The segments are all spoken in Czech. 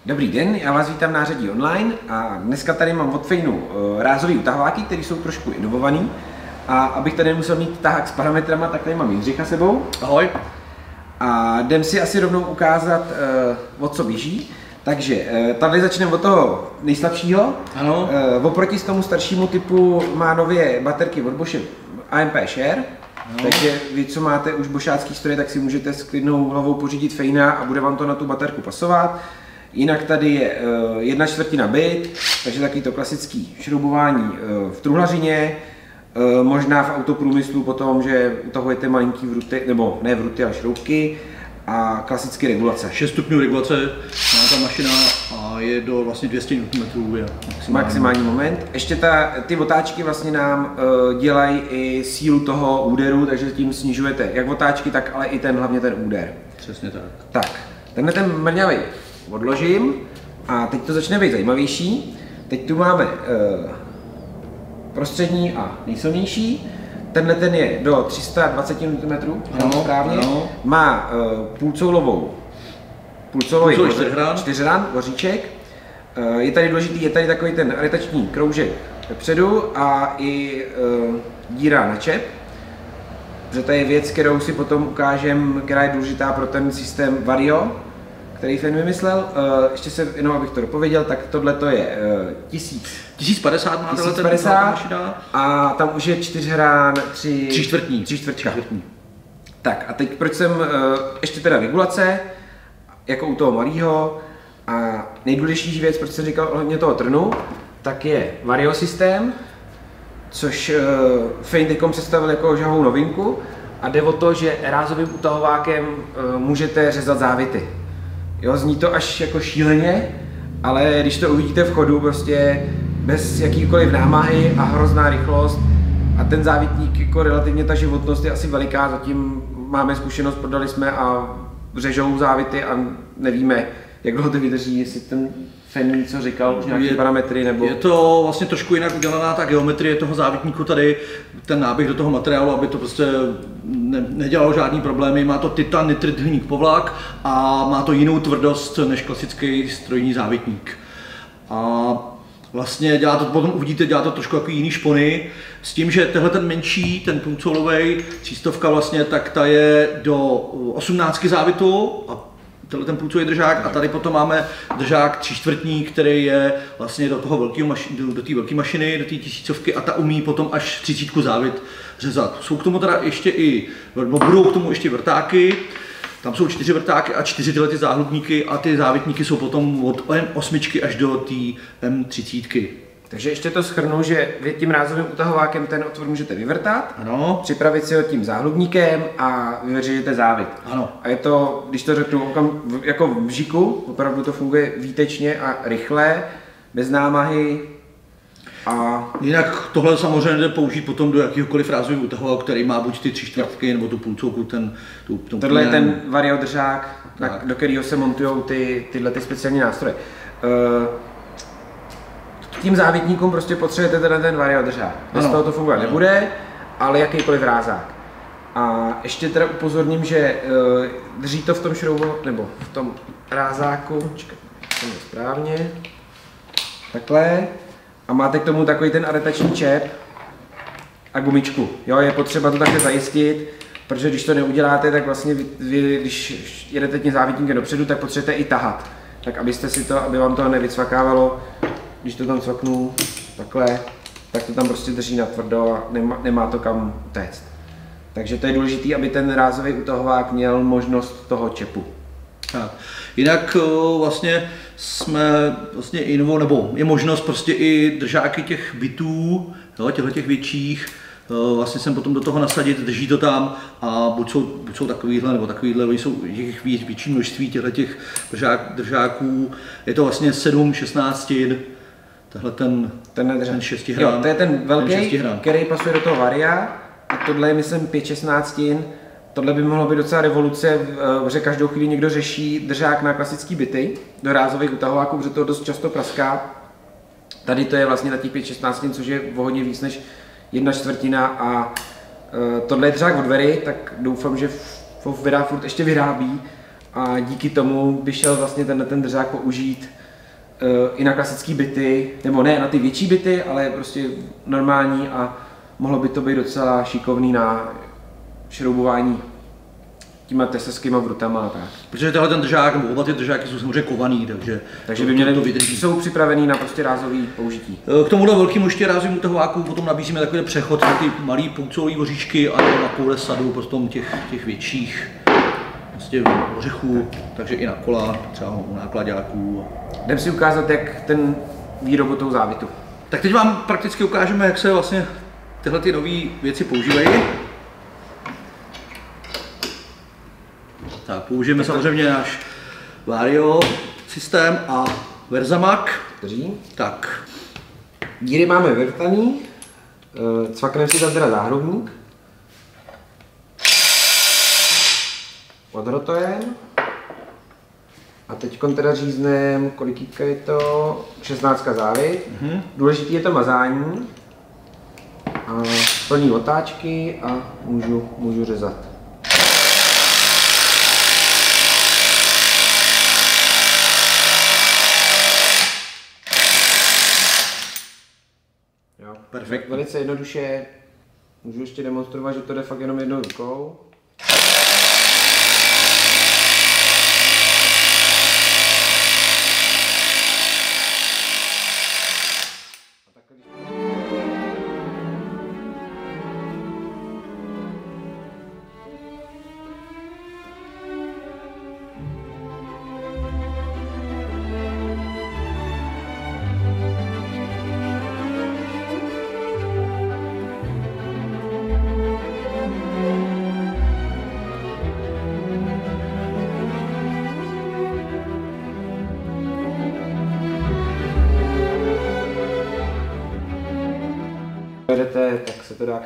Dobrý den, já vás vítám na Řadí online a dneska tady mám od Feinu rázový utahováky, které jsou trošku inovovaný. A abych tady nemusel mít tahák s parametrama, tak tady mám Jindřicha sebou. Ahoj. A jdem si asi rovnou ukázat, o co běží. Takže tady začneme od toho nejslabšího. Ano. Oproti tomu staršímu typu má nově baterky od Bosche AMP Share. No. Takže vy, co máte už bošácký stroje, tak si můžete s klidnou hlavou pořídit Feina a bude vám to na tu baterku pasovat. Jinak tady je 1/4 bit, takže takový to klasický šroubování v truhlařině, možná v autoprůmyslu potom, že utahujete malinký vruty, nebo ne vruty, ale šroubky a klasické regulace. 6 stupňů regulace má ta mašina a je do vlastně 200 Nm je maximální moment. Ještě ty otáčky vlastně nám dělají i sílu toho úderu, takže tím snižujete jak otáčky, tak ale i hlavně ten úder. Přesně tak. Tak, tenhle ten mrňavej odložím a teď to začne být zajímavější. Teď tu máme prostřední a nejsilnější. Tenhle ten je do 320 Nm, správně. Ano. Má půlcoulový čtyřran, voříček. Je tady důležitý, je tady takový ten aretační kroužek vepředu a i díra na čep. Protože to je věc, kterou si potom ukážem, která je důležitá pro ten systém Vario, který Fein vymyslel. Ještě se jenom abych to dopověděl, tak tohle to je 1050 má 1050 a tam už je 4hrán 3 čtvrtka. Tak a teď proč jsem, ještě teda regulace, jako u toho malého. A nejdůležitější věc, proč jsem říkal ohledně toho trnu, tak je Vario systém, což Fein teďkom představil jako žhavou novinku a jde o to, že rázovým utahovákem můžete řezat závity. Jo, zní to až jako šíleně, ale když to uvidíte v chodu, prostě bez jakýkoliv námahy a hrozná rychlost a ten závitník, jako relativně ta životnost je asi veliká, zatím máme zkušenost, prodali jsme a řežou závity a nevíme, jak dlouho to vydrží, jestli ten Fein něco říkal, už nějaké parametry nebo... Je to vlastně trošku jinak udělaná ta geometrie toho závitníku tady, ten náběh do toho materiálu, aby to prostě nedělalo žádný problémy. Má to titan, nitrit, hliník, povlak a má to jinou tvrdost než klasický strojní závitník. A vlastně dělá to, potom uvidíte, dělá to trošku jako jiný špony, s tím, že tenhle ten menší, ten půlcoulovej 300 vlastně, tak ta je do 18 závitu a tenhle ten půlcový držák a tady potom máme držák 3/4, který je vlastně do toho do té velké mašiny, do té 1000 a ta umí potom až 30 závit řezat. Jsou k tomu teda ještě budou k tomu ještě vrtáky, tam jsou 4 vrtáky a 4 tyhle ty záhlubníky a ty závitníky jsou potom od M8 až do té M30. Takže ještě to shrnu, že vy tím rázovým utahovákem ten otvor můžete vyvrtat, ano. Připravit si ho tím záhlubníkem a vyřežete závit. Ano. A je to, když to řeknu, jako v bžiku, opravdu to funguje výtečně a rychle, bez námahy. A jinak tohle samozřejmě jde použít potom do jakýhokoliv rázového utahováku, který má buď ty 3/4 nebo tu půlcouku, tohle je ten Vario držák, do kterého se montují tyhle speciální nástroje. Tím závitníkům prostě potřebujete ten Vario držák. Bez toho to fungovat nebude, ale jakýkoliv rázák. A ještě teda upozorním, že drží to v tom nebo v tom rázáku, to je správně, takhle. A máte k tomu takový ten aretační čep a gumičku. Jo, je potřeba to takhle zajistit, protože když to neuděláte, tak vlastně vy když jedete tím závitníkem dopředu, tak potřebujete i tahat. Tak aby vám to nevycvakávalo. Když to tam cvaknu takhle, tak to tam prostě drží natvrdo a nemá to kam utéct. Takže to je důležité, aby ten rázový utahovák měl možnost toho čepu. Tak. Jinak vlastně jsme vlastně nebo je možnost prostě i držáky těch bitů, těch větších, vlastně sem potom do toho nasadit, drží to tam a buď jsou takovýhle nebo takovýhle, jsou těch větší množství těch držáků, je to vlastně 7, 16, tahle ten 6 hrán. Jo, to je ten velký, který pasuje do toho Varia a tohle je myslím 5/16. Tohle by mohlo být docela revoluce, že každou chvíli někdo řeší držák na klasický bity do rázových utahováků, protože to dost často praská. Tady to je vlastně na těch 5/16, což je o hodně víc než 1/4 a tohle je držák od Very, tak doufám, že ho Vera furt ještě vyrábí a díky tomu by šel vlastně ten držák použít i na klasické byty, nebo ne na ty větší byty, ale prostě normální a mohlo by to být docela šikovný na šroubování těma tesařskýma vrutama a tak. Protože tenhle ten držák, nebo oba ty držáky jsou samozřejmě kovaný, takže by měly to vydrží. Jsou připravený na prostě rázový použití. K tomuhle velkému ještě rázovému tahováku potom nabízíme takový přechod na ty malý poucový oříšky a na koule sadu, potom těch větších prostě ořechů, takže i na kola, třeba u nákladáků. Jdem si ukázat, jak ten výrobu tou závitu. Tak teď vám prakticky ukážeme, jak se vlastně tyhle ty nové věci používají. Tak použijeme samozřejmě náš Vario systém a Verzamag. Tak. Díry máme vrtaný, cvakneme si tam teda záhrobník. Odrotujeme. A teď teda řízneme, kolikýtka je to, 16 závit. Důležitý je to mazání. A plný otáčky a můžu řezat. Perfektně. Velice jednoduše, můžu ještě demonstrovat, že to jde fakt jenom jednou rukou. Vedete, tak se to dá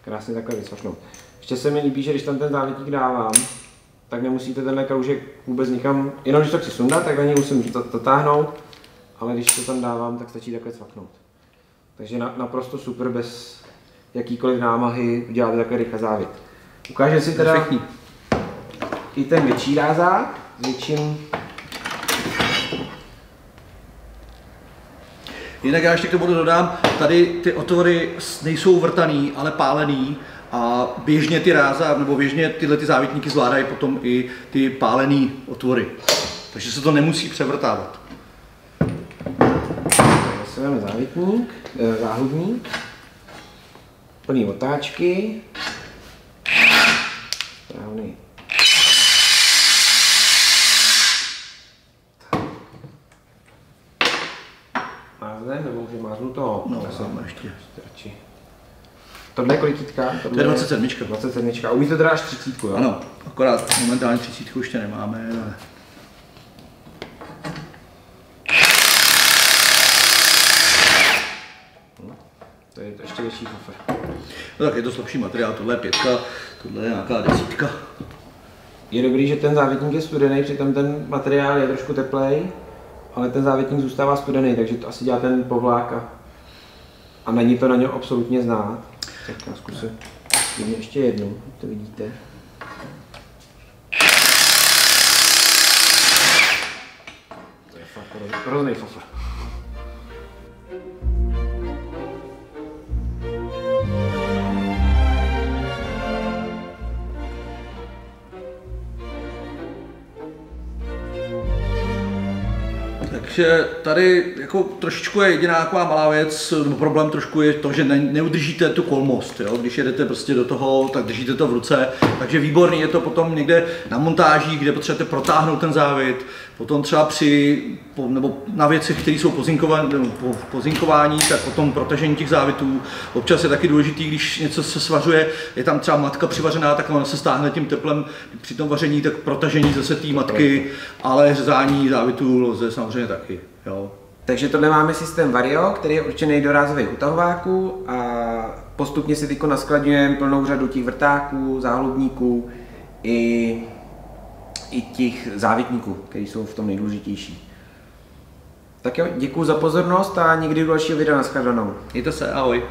krásně takhle vycvaknout. Ještě se mi líbí, že když tam ten závitník dávám, tak nemusíte tenhle kroužek vůbec nikam, jenom když to chci sundat, tak na něj musím dotáhnout, ale když to tam dávám, tak stačí takhle cvaknout. Takže naprosto super, bez jakýkoliv námahy uděláte takhle rychle závit. Ukážeme si teda perfektní. I ten větší rázák s větším. Jinak já ještě k tomu dodám, tady ty otvory nejsou vrtaný, ale pálený a běžně ty ráza, nebo běžně tyhle ty závitníky zvládají potom i ty pálený otvory. Takže se to nemusí převrtávat. Zase máme závitník, záhubník, plný otáčky, správný. Mázne, nebo už je máznuto? No, máme ještě. Radši. Tohle je kolikýtka? To je 27. 27. A umíte teda až 30, jo? Ano, akorát momentálně 30 ještě nemáme, ale... To je ještě větší kufr. No tak je to slabší materiál, tohle je 5, tohle je nějaká 10. Je dobrý, že ten závitník je studený, přitom ten materiál je trošku teplej, ale ten závitník zůstává studený, takže to asi dělá ten povlák a není to na něm absolutně znát. Tak já zkusím ještě jednou, to vidíte. To je fakt hrozný fofr. Takže tady jako trošičku je jediná taková malá věc, problém trošku je to, že neudržíte tu kolmost, jo? Když jedete prostě do toho, tak držíte to v ruce, takže výborný je to potom někde na montážích, kde potřebujete protáhnout ten závit, potom třeba nebo na věcech, které jsou pozinkování, tak potom protažení těch závitů. Občas je taky důležitý, když něco se svařuje, je tam třeba matka přivařená, tak ona se stáhne tím teplem při tom vaření, tak protažení zase té matky, ale řezání závitů lze samozřejmě taky. Jo. Takže tohle máme systém Vario, který je určený do rázových utahováků a postupně si teď naskladňujeme plnou řadu těch vrtáků, záhlubníků i těch závitníků, které jsou v tom nejdůležitější. Tak jo, děkuji za pozornost a někdy do dalšího videa, nashledanou. Mějte se, ahoj.